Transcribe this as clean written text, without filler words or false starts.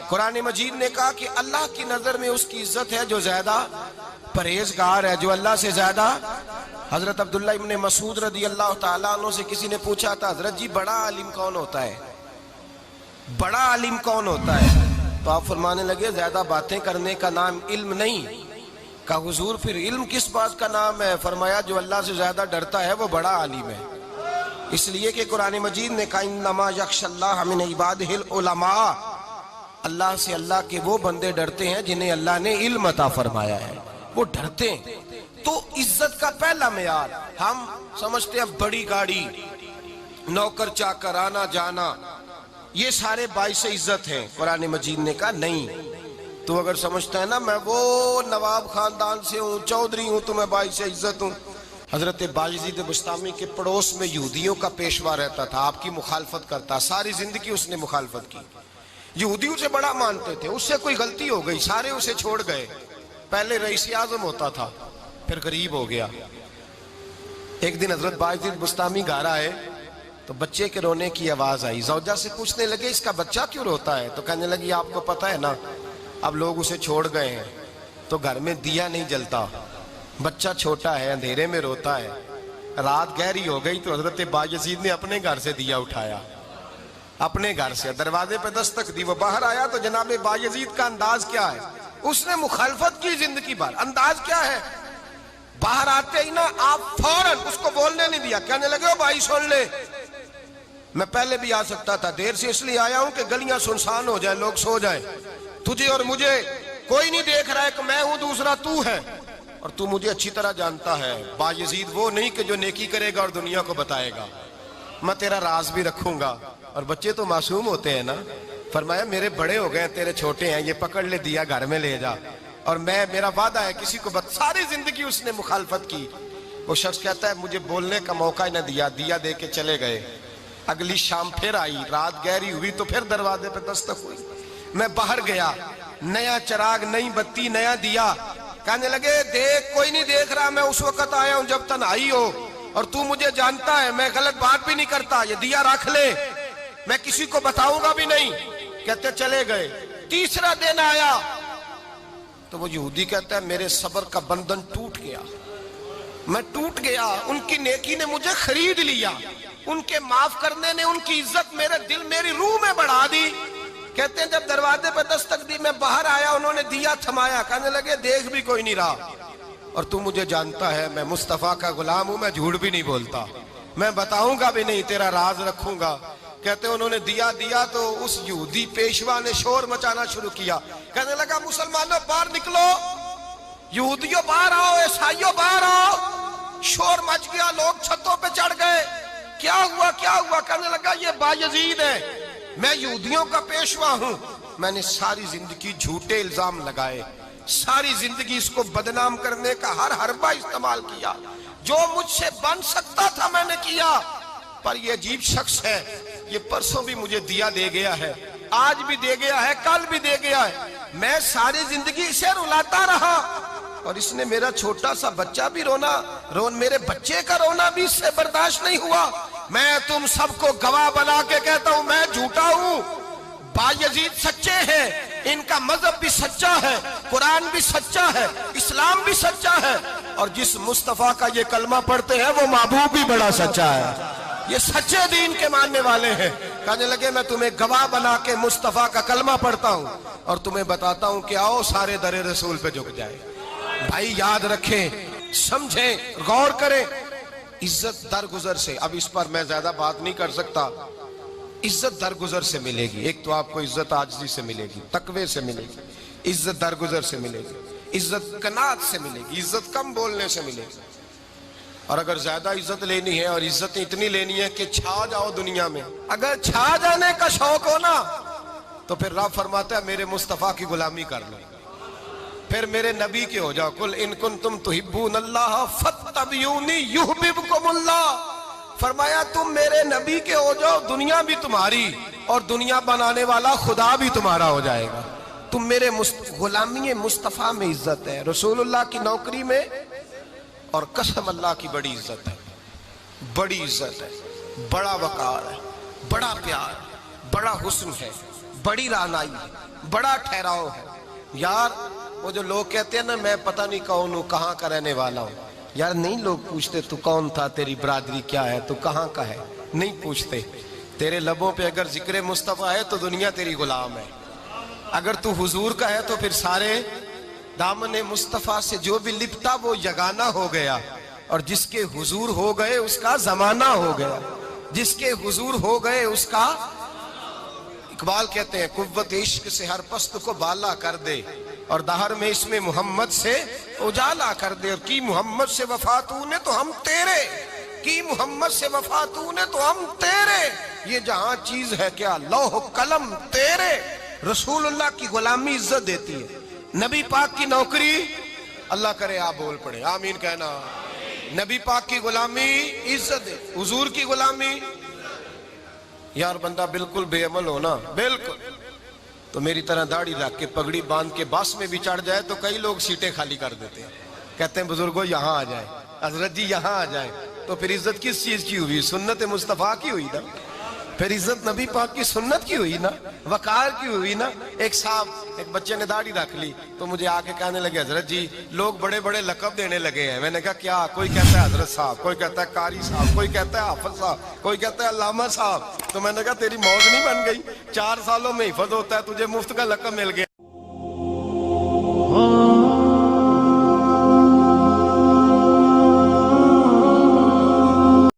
قرآن مجید نے کہا کہ اللہ کی نظر میں اس کی عزت ہے جو زیادہ پرہیزگار ہے، جو اللہ سے زیادہ۔ حضرت عبداللہ ابن مسعود رضی اللہ تعالیٰ عنہ سے کسی نے پوچھا تھا، حضرت جی بڑا عالم کون ہوتا ہے؟ بڑا عالم کون ہوتا ہے؟ تو آپ فرمانے لگے زیادہ باتیں کرنے کا نام علم نہیں۔ کہا حضور پھر علم کس بات کا نام ہے؟ فرمایا جو اللہ سے زیادہ ڈرتا ہے وہ بڑا عالم ہے۔ اس لیے کہ قرآن مجید نے کہا انما یخشی اللہ من عبادہ العلماء، اللہ سے اللہ کے وہ بندے ڈرتے ہیں جنہیں اللہ نے علم عطا فرمایا ہے، وہ ڈرتے ہیں۔ تو عزت کا پہلا معیار، ہم سمجھتے ہیں بڑی گاڑی، نوکر چاکر، آنا جانا، یہ سارے باعث عزت ہیں۔ قرآن مجید نے کہا نہیں، تو اگر سمجھتا ہے نا میں وہ نواب خاندان سے ہوں، چودھری ہوں، تو میں باعث عزت ہوں۔ حضرت بایزید بسطامی کے پڑوس میں یہودیوں کا پیشوا رہتا تھا، آپ کی مخالفت کرتا، ساری زندگی اس نے مخالفت کی، یہودیوں سے بڑا مانتے تھے، اس سے کوئی غلطی ہو گئی سارے اسے چھوڑ گئے۔ پہلے رئیس اعظم ہوتا تھا، پھر غریب ہو گیا۔ ایک دن حضرت بایزید بسطامی گھر آئے تو بچے کے رونے کی آواز آئی، زوجہ سے پوچھنے لگے اس کا بچہ کیوں روتا ہے؟ تو کہنے لگی آپ کو پتہ ہے نا اب لوگ اسے چھوڑ گئے ہیں تو گھر میں دیا نہیں جلتا، بچہ چھوٹا ہے اندھیرے میں روتا ہے۔ رات گہری ہو گئی تو حضرت بایزید نے اپنے گھر سے دیا اٹھایا، اپنے گھر سے دروازے پہ دستک دی، وہ باہر آیا تو جناب بایزید کا انداز کیا ہے؟ اس نے مخالفت کی زندگی بھر، انداز کیا ہے؟ باہر آتے ہی نا آپ فوراً اس کو بولنے نہیں دیا، کہنے لگے او بھائی سن لے، میں پہلے بھی آ سکتا تھا، دیر سے اس لیے آیا ہوں کہ گلیاں سنسان ہو جائے، لوگ سو جائیں، تجھے اور مجھے کوئی نہیں دیکھ رہا ہے کہ میں ہوں دوسرا تو ہے، اور تو مجھے اچھی طرح جانتا ہے بایزید وہ نہیں کہ جو نیکی کرے گا اور دنیا کو بتائے گا، میں تیرا راز بھی رکھوں گا۔ اور بچے تو معصوم ہوتے ہیں نا، فرمایا میرے بڑے ہو گئے تیرے چھوٹے ہیں، یہ پکڑ لے دیا گھر میں لے جا، اور میرا وعدہ ہے کسی کو ساری زندگی اس نے مخالفت کی۔ وہ شخص کہتا ہے مجھے بولنے کا موقع ہی نہ دیا، دیا دے کے چلے گئے۔ اگلی شام پھر آئی، رات گہری ہوئی تو پھر دروازے پہ دستک ہوئی، میں باہر گیا، نیا چراغ، نئی بتی، نیا دیا، کہنے لگے دیکھ کوئی نہیں دیکھ رہا، میں اس وقت آیا ہوں جب تنہائی ہو، اور تو مجھے جانتا ہے میں غلط بات بھی نہیں کرتا، یہ دیا رکھ لے، میں کسی کو بتاؤں گا بھی نہیں۔ کہتے چلے گئے۔ تیسرا دن آیا تو وہ یہودی کہتا ہے میرے صبر کا بندھن ٹوٹ گیا، میں ٹوٹ گیا، ان کی نیکی نے مجھے خرید لیا، ان کے معاف کرنے نے ان کی عزت میرے دل میری روح میں بڑھا دی۔ کہتے ہیں جب دروازے پہ دستک دی میں باہر آیا، انہوں نے دیا تھمایا، کہنے لگے دیکھ بھی کوئی نہیں رہا، اور تو مجھے جانتا ہے میں مصطفیٰ کا غلام ہوں، میں جھوٹ بھی نہیں بولتا، میں بتاؤں گا بھی نہیں، تیرا راز رکھوں گا۔ کہتے ہیں انہوں نے دیا تو اس یہودی پیشوا نے شور مچانا شروع کیا، کہنے لگا مسلمانوں باہر نکلو، یہودیوں باہر آؤ، عیسائیوں باہر آؤ۔ شور مچ گیا، لوگ چھتوں پہ چڑھ گئے، کیا ہوا کیا ہوا؟ کہنے لگا یہ بایزید ہے، میں یہودیوں کا پیشوا ہوں، میں نے ساری زندگی جھوٹے الزام لگائے، ساری زندگی اس کو بدنام کرنے کا ہر حربہ استعمال کیا، جو مجھ سے بن سکتا تھا میں نے کیا، پر یہ عجیب شخص ہے، یہ پرسوں بھی مجھے دیا دے گیا ہے، آج بھی دے گیا ہے، کل بھی دے گیا ہے، میں ساری زندگی اسے رلاتا رہا، اور اس نے میرا چھوٹا سا بچہ بھی میرے بچے کا رونا بھی اس سے برداشت نہیں ہوا۔ میں تم سب کو گواہ بنا کے کہتا ہوں میں جھوٹا ہوں، بایزید سچے ہیں، ان کا مذہب بھی سچا ہے، قرآن بھی سچا ہے، اسلام بھی سچا ہے، اور جس مصطفیٰ کا یہ کلمہ پڑھتے ہیں وہ محبوب بھی بڑا سچا ہے، یہ سچے دین کے ماننے والے ہیں۔ کہنے لگے میں تمہیں گواہ بنا کے مصطفیٰ کا کلمہ پڑھتا ہوں اور تمہیں بتاتا ہوں کہ آؤ سارے در رسول پہ جھک جائے۔ بھائی یاد رکھیں، سمجھیں، غور کریں، عزت درگزر سے، اب اس پر میں زیادہ بات نہیں کر سکتا، عزت درگزر سے ملے گی۔ ایک تو آپ کو عزت عاجزی سے ملے گی، تقوی سے ملے گی، عزت درگزر سے ملے گی، عزت قناعت سے ملے گی، عزت کم بولنے سے ملے گی۔ اور اگر زیادہ عزت لینی ہے اور عزت اتنی لینی ہے کہ چھا جاؤ دنیا میں، اگر چھا جانے کا شوق ہو نا تو پھر رب فرماتا ہے میرے مصطفیٰ کی غلامی کر لو، پھر میرے نبی کے ہو جاؤ، قل ان کنتم تحبون اللہ فاتبعونی یحببکم اللہ، فرمایا تم میرے نبی کے ہو جاؤ، دنیا بھی تمہاری اور دنیا بنانے والا خدا بھی تمہارا ہو جائے گا۔ تم میرے غلامی مصطفیٰ میں عزت ہے، رسول اللہ کی نوکری میں، اور قسم اللہ کی بڑی عزت ہے، بڑی عزت ہے، بڑا وقار ہے، بڑا پیار، بڑا حسن ہے، بڑی رہنائی ہے, بڑا ٹھہراؤ ہے. یار وہ جو لوگ کہتے ہیں نا میں پتہ نہیں کون ہوں, کہاں کا رہنے والا ہوں, یار نہیں لوگ پوچھتے تو کون تھا, تیری برادری کیا ہے, تو کہاں کا ہے, نہیں پوچھتے. تیرے لبوں پہ اگر ذکر مصطفیٰ ہے تو دنیا تیری غلام ہے. اگر تو حضور کا ہے تو پھر سارے دامن مصطفیٰ سے جو بھی لپٹا وہ یگانہ ہو گیا, اور جس کے حضور ہو گئے اس کا زمانہ ہو گیا, جس کے حضور ہو گئے اس کا. اقبال کہتے ہیں قوت عشق سے ہر پست کو بالا کر دے, اور دہر میں اس میں محمد سے اجالا کر دے. اور کی محمد سے وفا تو نے تو ہم تیرے, کی محمد سے وفا تو نے تو ہم تیرے, یہ جہاں چیز ہے کیا لوح قلم تیرے. رسول اللہ کی غلامی عزت دیتی ہے, نبی پاک کی نوکری, اللہ کرے آپ بول پڑے آمین کہنا. نبی پاک کی غلامی عزت ہے, حضور کی غلامی. یار بندہ بالکل بے عمل ہونا بالکل, تو میری طرح داڑھی رکھ کے پگڑی باندھ کے بس میں بھی چڑھ جائے تو کئی لوگ سیٹیں خالی کر دیتے ہیں, کہتے ہیں بزرگوں یہاں آ جائے, حضرت جی یہاں آ جائے. تو پھر عزت کس چیز کی ہوئی؟ سنت مصطفیٰ کی ہوئی نا, پھر عزت نبی پاک کی سنت کی ہوئی نا, وقار کی ہوئی نا. ایک صاحب, ایک بچے نے داڑھی رکھ لی تو مجھے آ کے کہنے لگے حضرت جی لوگ بڑے بڑے لقب دینے لگے ہیں. میں نے کہا کیا؟ کوئی کہتا ہے حضرت صاحب, کوئی کہتا ہے قاری صاحب, کوئی کہتا ہے حافظ صاحب, کوئی کہتا ہے علامہ صاحب. تو میں نے کہا تیری موج نہیں بن گئی, 4 سالوں میں حفظ ہوتا ہے, تجھے مفت کا لقب مل گیا.